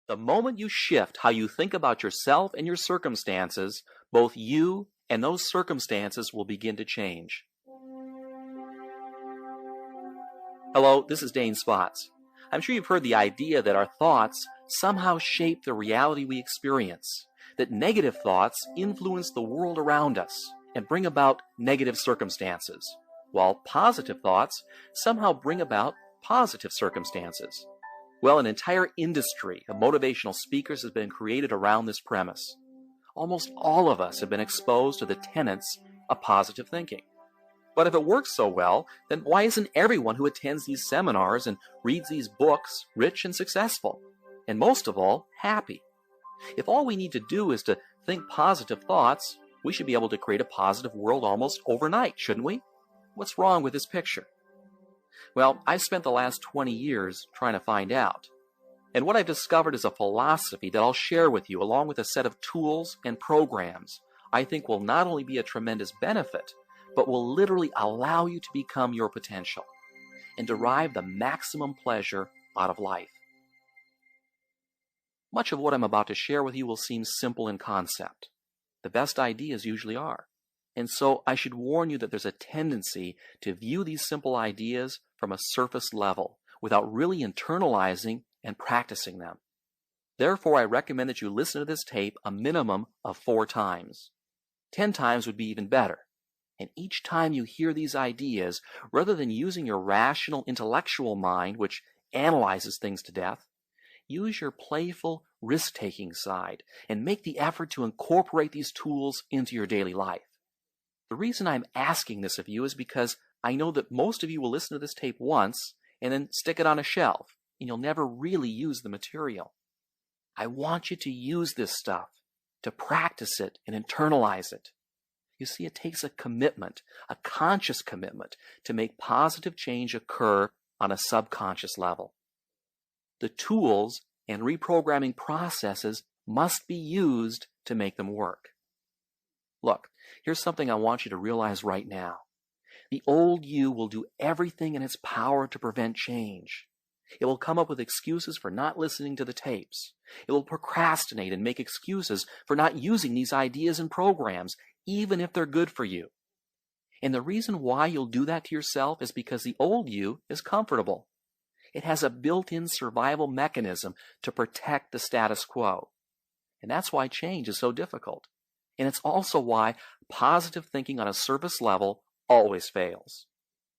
The moment you shift how you think about yourself and your circumstances, both you and those circumstances will begin to change. Hello, this is Dane Spots. I'm sure you've heard the idea that our thoughts somehow shape the reality we experience, that negative thoughts influence the world around us and bring about negative circumstances, while positive thoughts somehow bring about positive circumstances. Well, an entire industry of motivational speakers has been created around this premise. Almost all of us have been exposed to the tenets of positive thinking. But if it works so well, then why isn't everyone who attends these seminars and reads these books rich and successful? And most of all, happy? If all we need to do is to think positive thoughts, we should be able to create a positive world almost overnight, shouldn't we? What's wrong with this picture? Well, I've spent the last 20 years trying to find out. And what I've discovered is a philosophy that I'll share with you, along with a set of tools and programs I think will not only be a tremendous benefit, but will literally allow you to become your potential and derive the maximum pleasure out of life. Much of what I'm about to share with you will seem simple in concept. The best ideas usually are. And so I should warn you that there's a tendency to view these simple ideas from a surface level without really internalizing and practicing them. Therefore, I recommend that you listen to this tape a minimum of 4 times. 10 times would be even better. And each time you hear these ideas, rather than using your rational intellectual mind, which analyzes things to death, use your playful risk-taking side and make the effort to incorporate these tools into your daily life. The reason I'm asking this of you is because I know that most of you will listen to this tape once and then stick it on a shelf, and you'll never really use the material. I want you to use this stuff, to practice it and internalize it. You see, it takes a commitment, a conscious commitment, to make positive change occur on a subconscious level. The tools and reprogramming processes must be used to make them work. Look, here's something I want you to realize right now. The old you will do everything in its power to prevent change. It will come up with excuses for not listening to the tapes. It will procrastinate and make excuses for not using these ideas and programs, even if they're good for you. And the reason why you'll do that to yourself is because the old you is comfortable. It has a built-in survival mechanism to protect the status quo. And that's why change is so difficult. And it's also why positive thinking on a surface level always fails.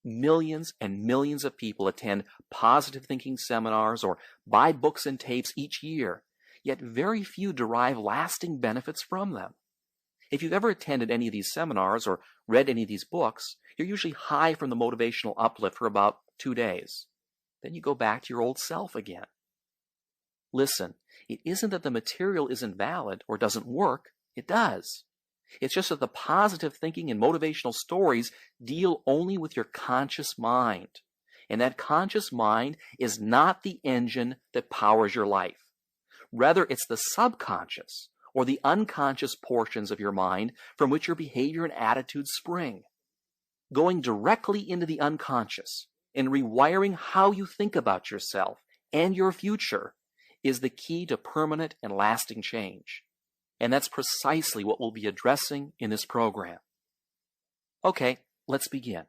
Millions and millions of people attend positive thinking seminars or buy books and tapes each year, yet very few derive lasting benefits from them. If you've ever attended any of these seminars or read any of these books, you're usually high from the motivational uplift for about 2 days. Then you go back to your old self again. Listen, it isn't that the material isn't valid or doesn't work. It does. It's just that the positive thinking and motivational stories deal only with your conscious mind. And that conscious mind is not the engine that powers your life. Rather, it's the subconscious or the unconscious portions of your mind from which your behavior and attitudes spring. Going directly into the unconscious and rewiring how you think about yourself and your future is the key to permanent and lasting change. And that's precisely what we'll be addressing in this program. Okay, let's begin.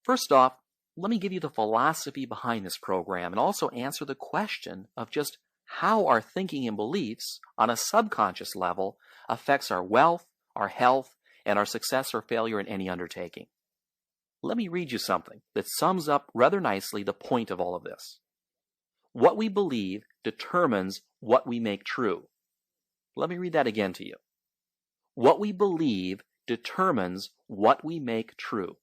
First off, let me give you the philosophy behind this program and also answer the question of just how our thinking and beliefs on a subconscious level affects our wealth, our health, and our success or failure in any undertaking. Let me read you something that sums up rather nicely the point of all of this. What we believe determines what we make true. Let me read that again to you. What we believe determines what we make true.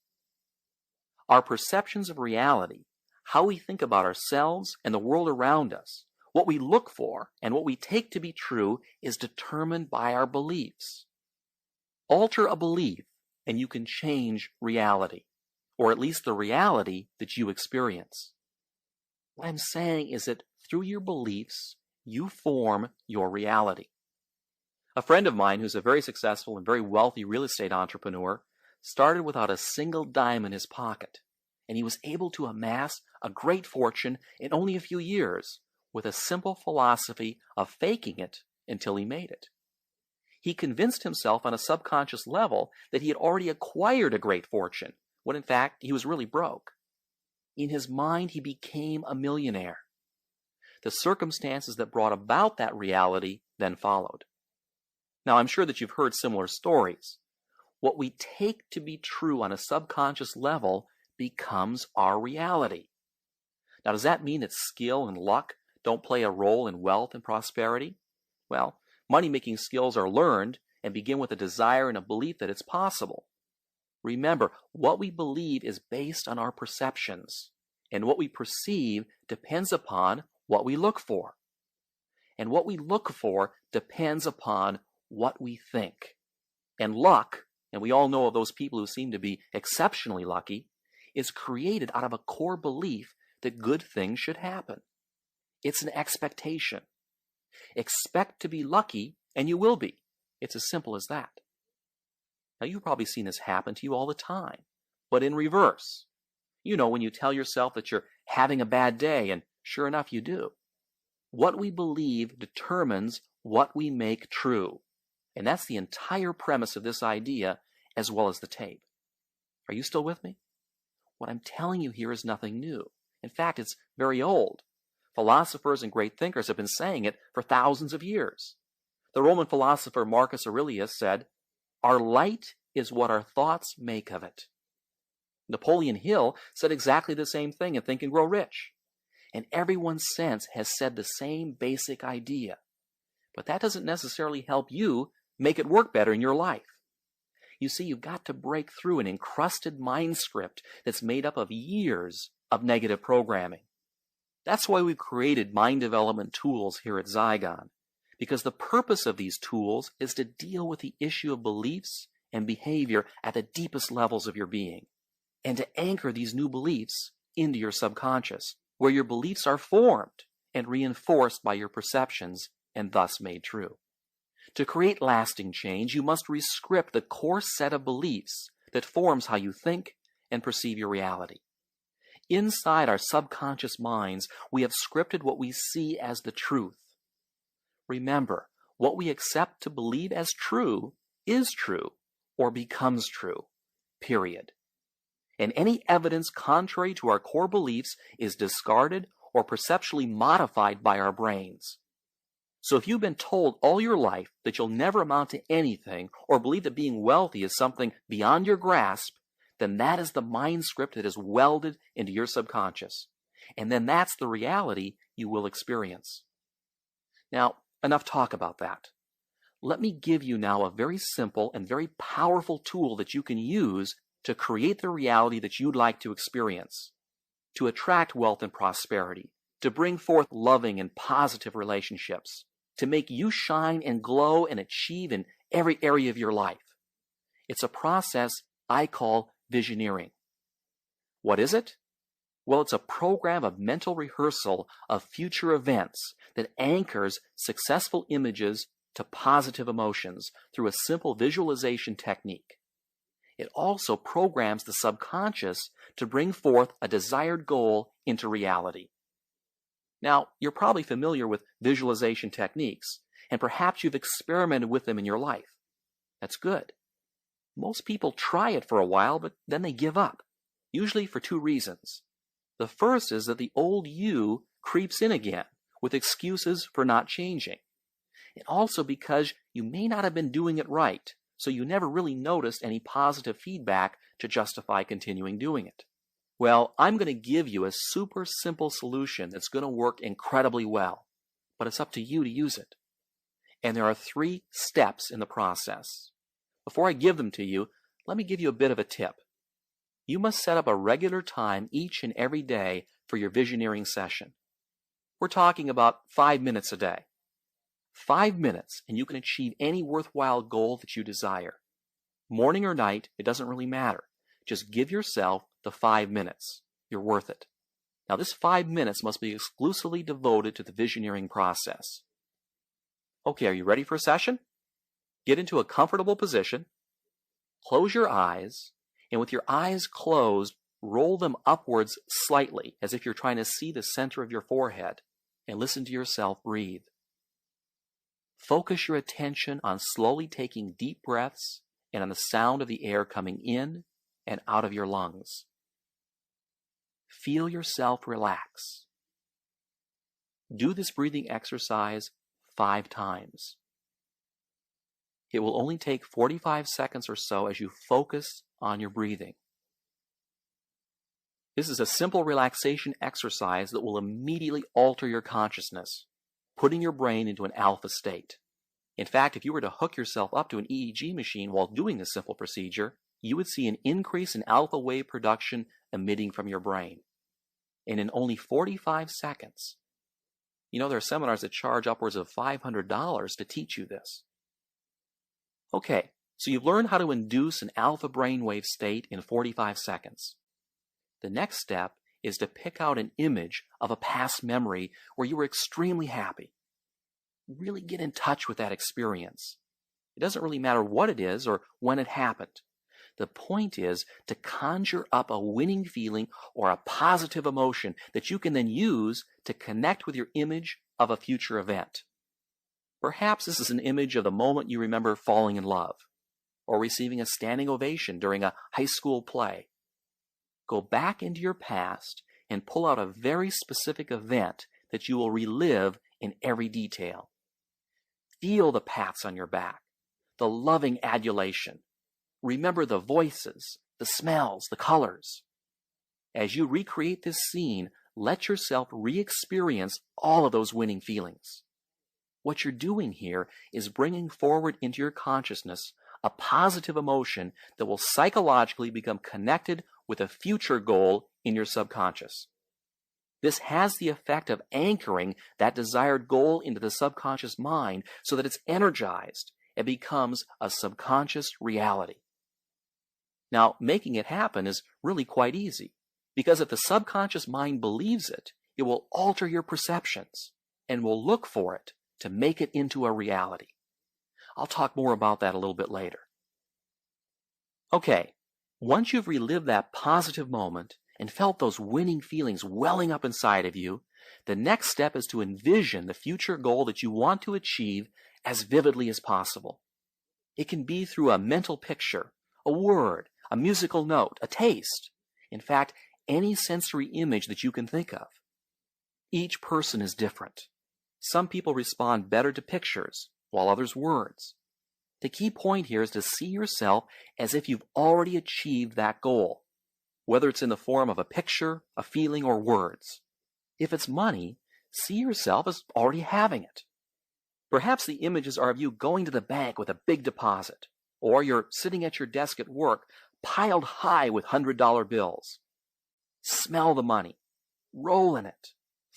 Our perceptions of reality, how we think about ourselves and the world around us, what we look for and what we take to be true is determined by our beliefs. Alter a belief and you can change reality, or at least the reality that you experience. What I'm saying is that through your beliefs, you form your reality. A friend of mine who's a very successful and very wealthy real estate entrepreneur started without a single dime in his pocket, and he was able to amass a great fortune in only a few years with a simple philosophy of faking it until he made it. He convinced himself on a subconscious level that he had already acquired a great fortune, when in fact he was really broke. In his mind, he became a millionaire. The circumstances that brought about that reality then followed. Now, I'm sure that you've heard similar stories. What we take to be true on a subconscious level becomes our reality. Now, does that mean that skill and luck don't play a role in wealth and prosperity? Well, money-making skills are learned and begin with a desire and a belief that it's possible. Remember, what we believe is based on our perceptions, and what we perceive depends upon what we look for. And what we look for depends upon what we think. And luck, and we all know of those people who seem to be exceptionally lucky, is created out of a core belief that good things should happen. It's an expectation. Expect to be lucky, and you will be. It's as simple as that. Now, you've probably seen this happen to you all the time, but in reverse. You know, when you tell yourself that you're having a bad day, and sure enough, you do. What we believe determines what we make true. And that's the entire premise of this idea, as well as the tape. Are you still with me? What I'm telling you here is nothing new. In fact, it's very old. Philosophers and great thinkers have been saying it for thousands of years. The Roman philosopher Marcus Aurelius said, "Our light is what our thoughts make of it." Napoleon Hill said exactly the same thing in Think and Grow Rich. And everyone since has said the same basic idea. But that doesn't necessarily help you make it work better in your life. You see, you've got to break through an encrusted mind script that's made up of years of negative programming. That's why we've created mind development tools here at Zygon, because the purpose of these tools is to deal with the issue of beliefs and behavior at the deepest levels of your being, and to anchor these new beliefs into your subconscious, where your beliefs are formed and reinforced by your perceptions and thus made true. To create lasting change, you must rescript the core set of beliefs that forms how you think and perceive your reality. Inside our subconscious minds, we have scripted what we see as the truth. Remember, what we accept to believe as true is true or becomes true, period. And any evidence contrary to our core beliefs is discarded or perceptually modified by our brains. So if you've been told all your life that you'll never amount to anything, or believe that being wealthy is something beyond your grasp, then that is the mind script that is welded into your subconscious. And then that's the reality you will experience. Now, enough talk about that. Let me give you now a very simple and very powerful tool that you can use to create the reality that you'd like to experience, to attract wealth and prosperity, to bring forth loving and positive relationships, to make you shine and glow and achieve in every area of your life. It's a process I call visioneering. What is it? Well, it's a program of mental rehearsal of future events that anchors successful images to positive emotions through a simple visualization technique. It also programs the subconscious to bring forth a desired goal into reality. Now, you're probably familiar with visualization techniques, and perhaps you've experimented with them in your life. That's good. Most people try it for a while, but then they give up, usually for two reasons. The first is that the old you creeps in again with excuses for not changing. And also because you may not have been doing it right, so you never really noticed any positive feedback to justify continuing doing it. Well, I'm going to give you a super simple solution that's going to work incredibly well, but it's up to you to use it. And there are 3 steps in the process. Before I give them to you, let me give you a bit of a tip. You must set up a regular time each and every day for your visioneering session. We're talking about 5 minutes a day. 5 minutes, and you can achieve any worthwhile goal that you desire. Morning or night, it doesn't really matter. Just give yourself the 5 minutes. You're worth it. Now, this 5 minutes must be exclusively devoted to the visioneering process. Okay, are you ready for a session? Get into a comfortable position, close your eyes, and with your eyes closed, roll them upwards slightly, as if you're trying to see the center of your forehead. and listen to yourself breathe. Focus your attention on slowly taking deep breaths and on the sound of the air coming in and out of your lungs. Feel yourself relax. Do this breathing exercise 5 times. It will only take 45 seconds or so as you focus on your breathing. This is a simple relaxation exercise that will immediately alter your consciousness, putting your brain into an alpha state. In fact, if you were to hook yourself up to an EEG machine while doing this simple procedure, you would see an increase in alpha wave production emitting from your brain. And in only 45 seconds. There are seminars that charge upwards of $500 to teach you this. Okay, so you've learned how to induce an alpha brainwave state in 45 seconds. The next step is to pick out an image of a past memory where you were extremely happy. Really get in touch with that experience. It doesn't really matter what it is or when it happened. The point is to conjure up a winning feeling or a positive emotion that you can then use to connect with your image of a future event. Perhaps this is an image of the moment you remember falling in love, or receiving a standing ovation during a high school play. Go back into your past and pull out a very specific event that you will relive in every detail. Feel the pats on your back, the loving adulation. Remember the voices, the smells, the colors. As you recreate this scene, let yourself re-experience all of those winning feelings. What you're doing here is bringing forward into your consciousness a positive emotion that will psychologically become connected with a future goal in your subconscious. This has the effect of anchoring that desired goal into the subconscious mind so that it's energized and becomes a subconscious reality. Now, making it happen is really quite easy, because if the subconscious mind believes it, it will alter your perceptions and will look for it to make it into a reality. I'll talk more about that a little bit later. Okay, once you've relived that positive moment and felt those winning feelings welling up inside of you, the next step is to envision the future goal that you want to achieve as vividly as possible. It can be through a mental picture, a word, a musical note, a taste. In fact, any sensory image that you can think of. Each person is different. Some people respond better to pictures, while others words. The key point here is to see yourself as if you've already achieved that goal, whether it's in the form of a picture, a feeling, or words. If it's money, see yourself as already having it. Perhaps the images are of you going to the bank with a big deposit, or you're sitting at your desk at work, piled high with $100 bills. Smell the money, roll in it,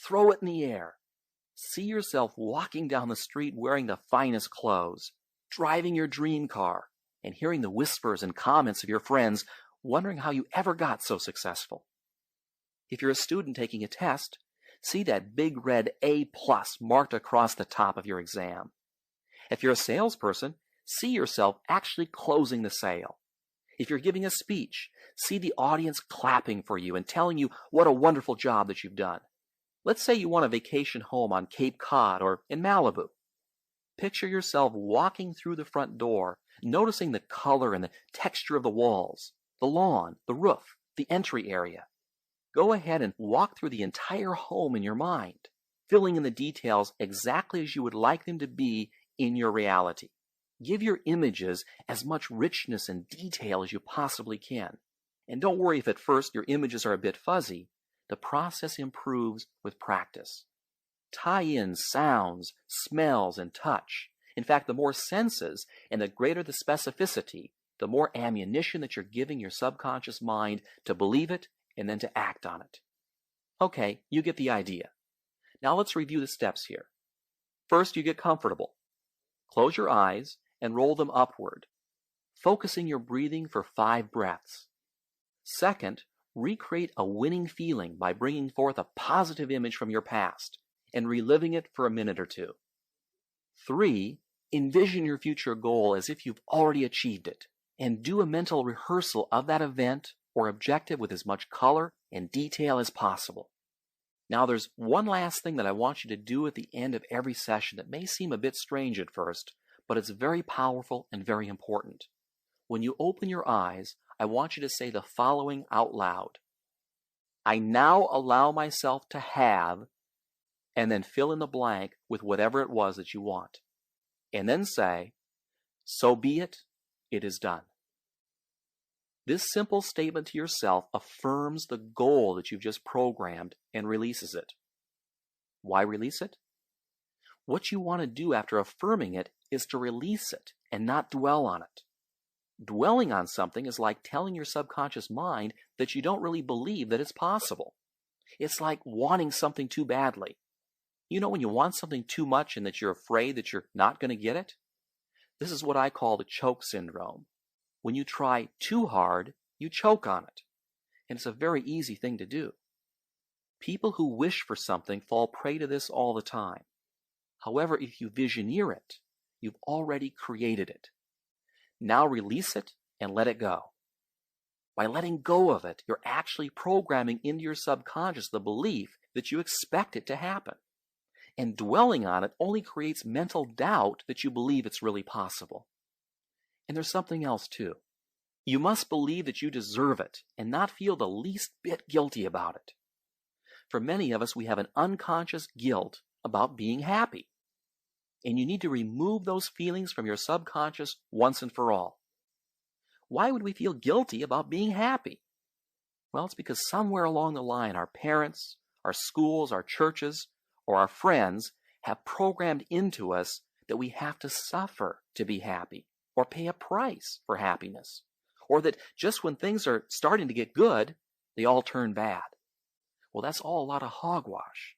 throw it in the air. See yourself walking down the street wearing the finest clothes, driving your dream car, and hearing the whispers and comments of your friends, wondering how you ever got so successful. If you're a student taking a test, see that big red A+ marked across the top of your exam. If you're a salesperson, see yourself actually closing the sale. If you're giving a speech, see the audience clapping for you and telling you what a wonderful job that you've done. Let's say you want a vacation home on Cape Cod or in Malibu. Picture yourself walking through the front door, noticing the color and the texture of the walls, the lawn, the roof, the entry area. Go ahead and walk through the entire home in your mind, filling in the details exactly as you would like them to be in your reality. Give your images as much richness and detail as you possibly can. And don't worry if at first your images are a bit fuzzy. The process improves with practice. Tie in sounds, smells, and touch. In fact, the more senses and the greater the specificity, the more ammunition that you're giving your subconscious mind to believe it and then to act on it. Okay, you get the idea. Now let's review the steps here. First, you get comfortable. Close your eyes and roll them upward, focusing your breathing for 5 breaths. Second, recreate a winning feeling by bringing forth a positive image from your past and reliving it for a minute or 2. 3, envision your future goal as if you've already achieved it, and do a mental rehearsal of that event or objective with as much color and detail as possible. Now, there's one last thing that I want you to do at the end of every session that may seem a bit strange at first, but it's very powerful and very important. When you open your eyes, I want you to say the following out loud. I now allow myself to have, and then fill in the blank with whatever it was that you want. And then say, so be it, it is done. This simple statement to yourself affirms the goal that you've just programmed and releases it. Why release it? What you want to do after affirming it is to release it and not dwell on it. Dwelling on something is like telling your subconscious mind that you don't really believe that it's possible. It's like wanting something too badly. You know when you want something too much and that you're afraid that you're not going to get it? This is what I call the choke syndrome. When you try too hard, you choke on it. And it's a very easy thing to do. People who wish for something fall prey to this all the time. However, if you visioneer it, you've already created it. Now release it and let it go. By letting go of it, you're actually programming into your subconscious the belief that you expect it to happen. And dwelling on it only creates mental doubt that you believe it's really possible. And there's something else too. You must believe that you deserve it and not feel the least bit guilty about it. For many of us, we have an unconscious guilt about being happy. And you need to remove those feelings from your subconscious once and for all. Why would we feel guilty about being happy? Well, it's because somewhere along the line, our parents, our schools, our churches, or our friends have programmed into us that we have to suffer to be happy, or pay a price for happiness, or that just when things are starting to get good, they all turn bad. Well, that's all a lot of hogwash.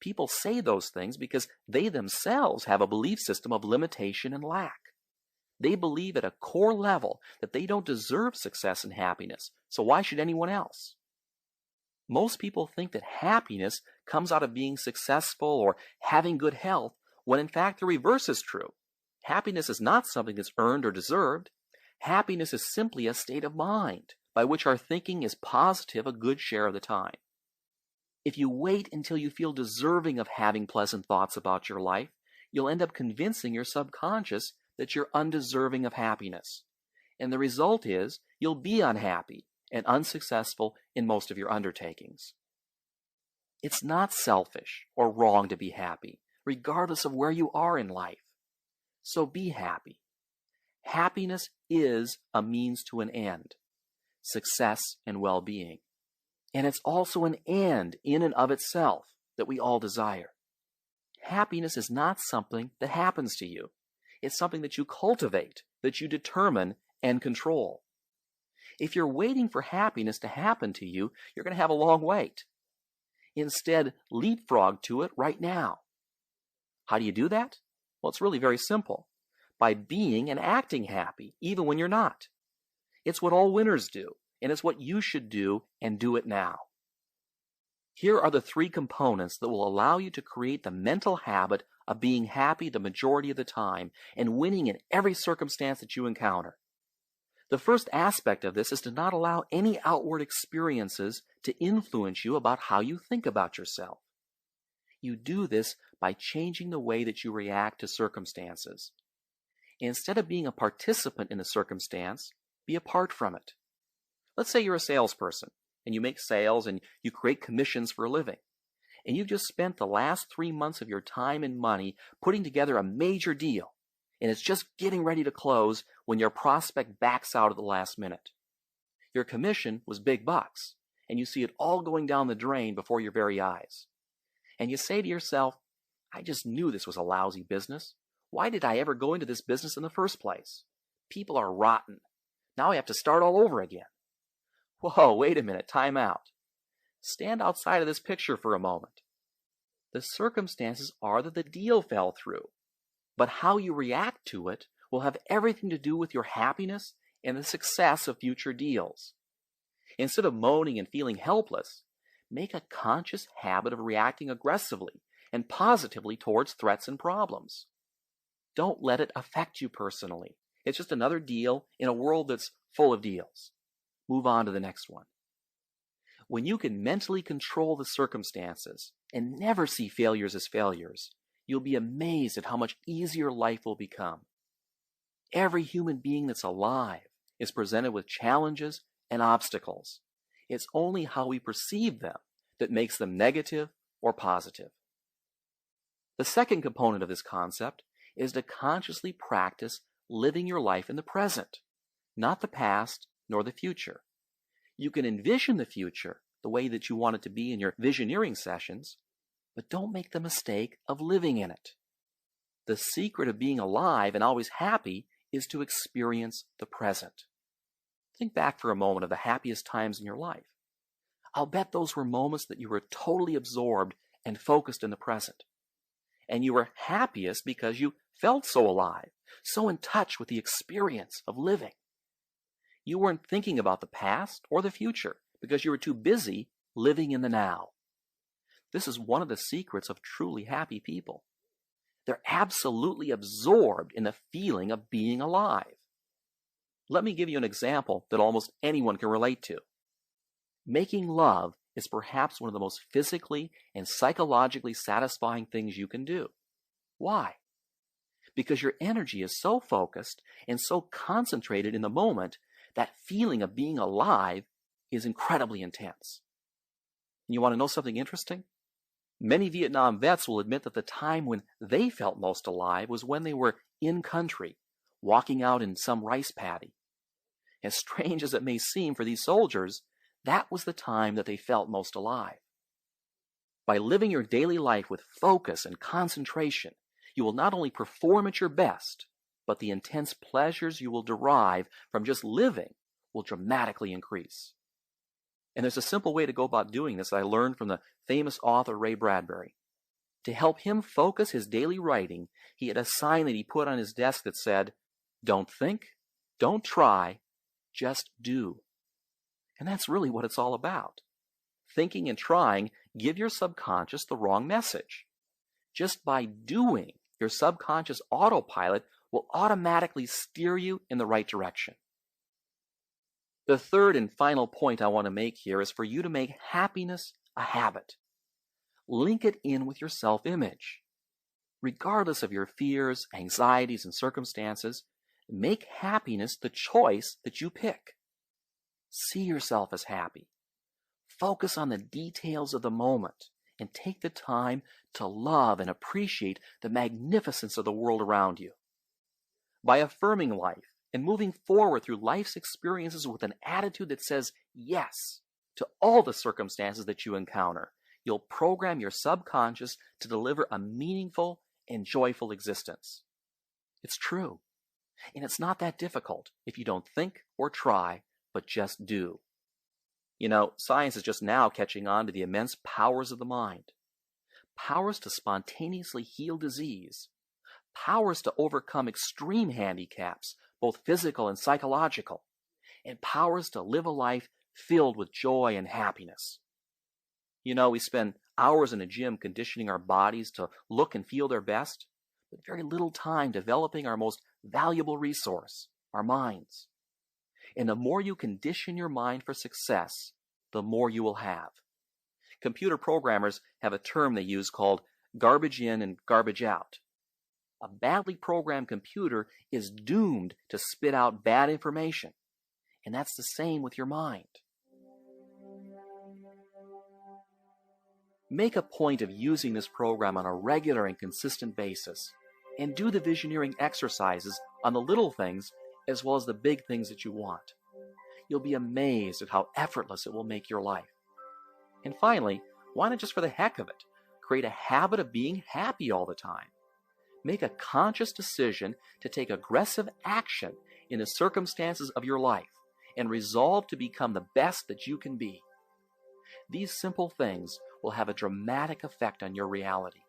People say those things because they themselves have a belief system of limitation and lack. They believe at a core level that they don't deserve success and happiness, so why should anyone else? Most people think that happiness comes out of being successful or having good health, when in fact the reverse is true. Happiness is not something that's earned or deserved. Happiness is simply a state of mind by which our thinking is positive a good share of the time. If you wait until you feel deserving of having pleasant thoughts about your life, you'll end up convincing your subconscious that you're undeserving of happiness. And the result is you'll be unhappy and unsuccessful in most of your undertakings. It's not selfish or wrong to be happy, regardless of where you are in life. So be happy. Happiness is a means to an end, success and well-being. And it's also an end in and of itself that we all desire. Happiness is not something that happens to you. It's something that you cultivate, that you determine and control. If you're waiting for happiness to happen to you, you're going to have a long wait. Instead, leapfrog to it right now. How do you do that? Well, it's really very simple. By being and acting happy, even when you're not. It's what all winners do, and it's what you should do, and do it now. Here are the 3 components that will allow you to create the mental habit of being happy the majority of the time and winning in every circumstance that you encounter. The first aspect of this is to not allow any outward experiences to influence you about how you think about yourself. You do this by changing the way that you react to circumstances. Instead of being a participant in the circumstance, be apart from it. Let's say you're a salesperson, and you make sales and you create commissions for a living. And you've just spent the last 3 months of your time and money putting together a major deal. And it's just getting ready to close when your prospect backs out at the last minute. Your commission was big bucks, and you see it all going down the drain before your very eyes. And you say to yourself, I just knew this was a lousy business. Why did I ever go into this business in the first place? People are rotten. Now I have to start all over again. Whoa, wait a minute, time out. Stand outside of this picture for a moment. The circumstances are that the deal fell through, but how you react to it will have everything to do with your happiness and the success of future deals. Instead of moaning and feeling helpless, make a conscious habit of reacting aggressively and positively towards threats and problems. Don't let it affect you personally. It's just another deal in a world that's full of deals. Move on to the next one. When you can mentally control the circumstances and never see failures as failures, you'll be amazed at how much easier life will become. Every human being that's alive is presented with challenges and obstacles. It's only how we perceive them that makes them negative or positive. The second component of this concept is to consciously practice living your life in the present, not the past nor the future. You can envision the future the way that you want it to be in your visioneering sessions, but don't make the mistake of living in it. The secret of being alive and always happy is to experience the present. Think back for a moment of the happiest times in your life. I'll bet those were moments that you were totally absorbed and focused in the present. And you were happiest because you felt so alive, so in touch with the experience of living. You weren't thinking about the past or the future because you were too busy living in the now. This is one of the secrets of truly happy people. They're absolutely absorbed in the feeling of being alive. Let me give you an example that almost anyone can relate to. Making love is perhaps one of the most physically and psychologically satisfying things you can do. Why? Because your energy is so focused and so concentrated in the moment that feeling of being alive is incredibly intense. And you want to know something interesting? Many Vietnam vets will admit that the time when they felt most alive was when they were in country, walking out in some rice paddy. As strange as it may seem for these soldiers, that was the time that they felt most alive. By living your daily life with focus and concentration, you will not only perform at your best, but the intense pleasures you will derive from just living will dramatically increase. And there's a simple way to go about doing this that I learned from the famous author Ray Bradbury. To help him focus his daily writing, he had a sign that he put on his desk that said, "Don't think, don't try, just do." And that's really what it's all about. Thinking and trying give your subconscious the wrong message. Just by doing, your subconscious autopilot will automatically steer you in the right direction. The third and final point I want to make here is for you to make happiness a habit. Link it in with your self-image. Regardless of your fears, anxieties, and circumstances, make happiness the choice that you pick. See yourself as happy. Focus on the details of the moment and take the time to love and appreciate the magnificence of the world around you. By affirming life and moving forward through life's experiences with an attitude that says yes to all the circumstances that you encounter, you'll program your subconscious to deliver a meaningful and joyful existence. It's true. And it's not that difficult if you don't think or try, but just do. You know, science is just now catching on to the immense powers of the mind. Powers to spontaneously heal disease. Powers to overcome extreme handicaps, both physical and psychological. And powers to live a life filled with joy and happiness. You know, we spend hours in a gym conditioning our bodies to look and feel their best, but very little time developing our most valuable resource, our minds. And the more you condition your mind for success, the more you will have. Computer programmers have a term they use called garbage in and garbage out. A badly programmed computer is doomed to spit out bad information. And that's the same with your mind. Make a point of using this program on a regular and consistent basis, and do the visioneering exercises on the little things as well as the big things that you want. You'll be amazed at how effortless it will make your life. And finally, why not just for the heck of it, create a habit of being happy all the time? Make a conscious decision to take aggressive action in the circumstances of your life and resolve to become the best that you can be. These simple things will have a dramatic effect on your reality.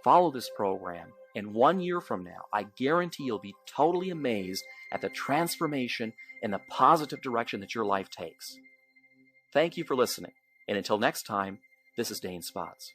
Follow this program, and 1 year from now, I guarantee you'll be totally amazed at the transformation and the positive direction that your life takes. Thank you for listening, and until next time, this is Dane Spots.